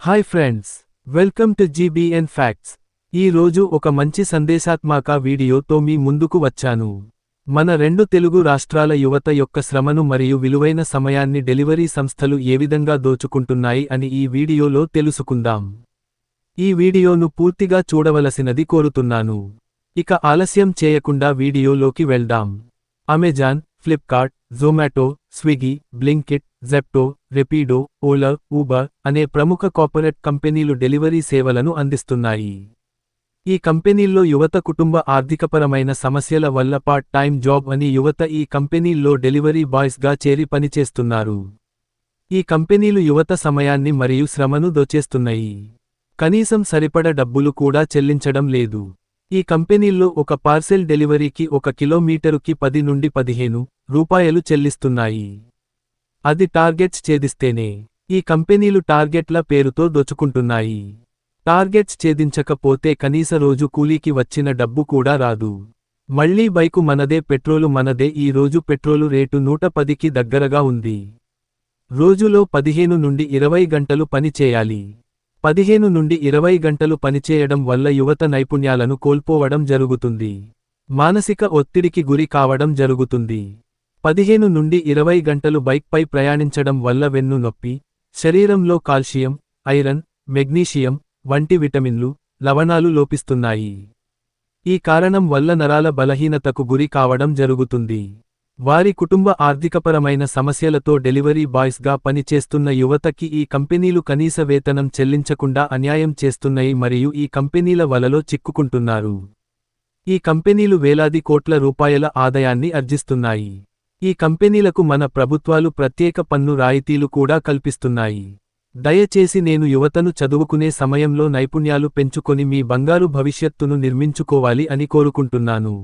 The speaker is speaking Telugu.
Hi friends, welcome to GBN facts. ఈ రోజు ఒక మంచి సందేశాత్మక వీడియోతో మీ ముందుకు వచ్చాను. మన రెండు తెలుగు రాష్ట్రాల యువత యొక్క శ్రమను మరియు విలువైన సమయాన్ని డెలివరీ సంస్థలు ఏ విధంగా దోచుకుంటున్నాయి అని ఈ వీడియోలో తెలుసుకుందాం. ఈ వీడియోను పూర్తిగా చూడవలసినది కోరుతున్నాను. ఇక ఆలస్యం చేయకుండా వీడియోలోకి వెళ్దాం. అమెజాన్, ఫ్లిప్కార్ట్, జొమాటో, స్విగ్గీ, బ్లింకిట్, జెప్టో, రెపిడో, ఓలా, ఊబర్ అనే ప్రముఖ కార్పొరేట్ కంపెనీలు డెలివరీ సేవలను అందిస్తున్నాయి. ఈ కంపెనీల్లో యువత కుటుంబ ఆర్థికపరమైన సమస్యల వల్ల పార్ట్ టైం జాబ్ అని యువత ఈ కంపెనీల్లో డెలివరీ బాయ్స్గా చేరి పనిచేస్తున్నారు. ఈ కంపెనీలు యువత సమయాన్ని మరియు శ్రమను దోచేస్తున్నాయి. కనీసం సరిపడ డబ్బులు కూడా చెల్లించడం లేదు. ఈ కంపెనీల్లో ఒక పార్సెల్ డెలివరీకి 1 కిలోమీటరుకి 10 నుండి 15 రూపాయలు చెల్లిస్తున్నాయి. అది టార్గెట్స్ ఛేదిస్తేనే. ఈ కంపెనీలు టార్గెట్ల పేరుతో దోచుకుంటున్నాయి. టార్గెట్స్ ఛేదించకపోతే కనీస రోజు కూలీకి వచ్చిన డబ్బు కూడా రాదు. మళ్లీ బైకు మనదే, పెట్రోలు మనదే. ఈ రోజు పెట్రోలు రేటు 110కి దగ్గరగా ఉంది. రోజులో 15 నుండి 20 గంటలు పని చేయాలి. 15 నుండి 20 గంటలు పనిచేయడం వల్ల యువత నైపుణ్యాలను కోల్పోవడం జరుగుతుంది. మానసిక ఒత్తిడికి గురి కావడం జరుగుతుంది. 15 నుండి 20 గంటలు బైక్పై ప్రయాణించడం వల్ల వెన్ను నొప్పి, శరీరంలో కాల్షియం, ఐరన్, మెగ్నీషియం వంటి విటమిన్లు, లవణాలు లోపిస్తున్నాయి. ఈ కారణం వల్ల నరాల బలహీనతకు గురి కావడం జరుగుతుంది. వారి కుటుంబ ఆర్థికపరమైన సమస్యలతో డెలివరీ బాయ్స్గా పనిచేస్తున్న యువతకి ఈ కంపెనీలు కనీస వేతనం చెల్లించకుండా అన్యాయం చేస్తున్నాయి మరియు ఈ కంపెనీల వలలో చిక్కుకుంటున్నారు. ఈ కంపెనీలు వేలాది కోట్ల రూపాయల ఆదాయాన్ని ఆర్జిస్తున్నాయి. ఈ కంపెనీలకు మన ప్రభుత్వాలు ప్రత్యేక పన్ను రాయితీలు కూడా కల్పిస్తున్నాయి. దయచేసి నేను యువతను చదువుకునే సమయంలో నైపుణ్యాలు పెంచుకొని మీ బంగారు భవిష్యత్తును నిర్మించుకోవాలి అని కోరుకుంటున్నాను.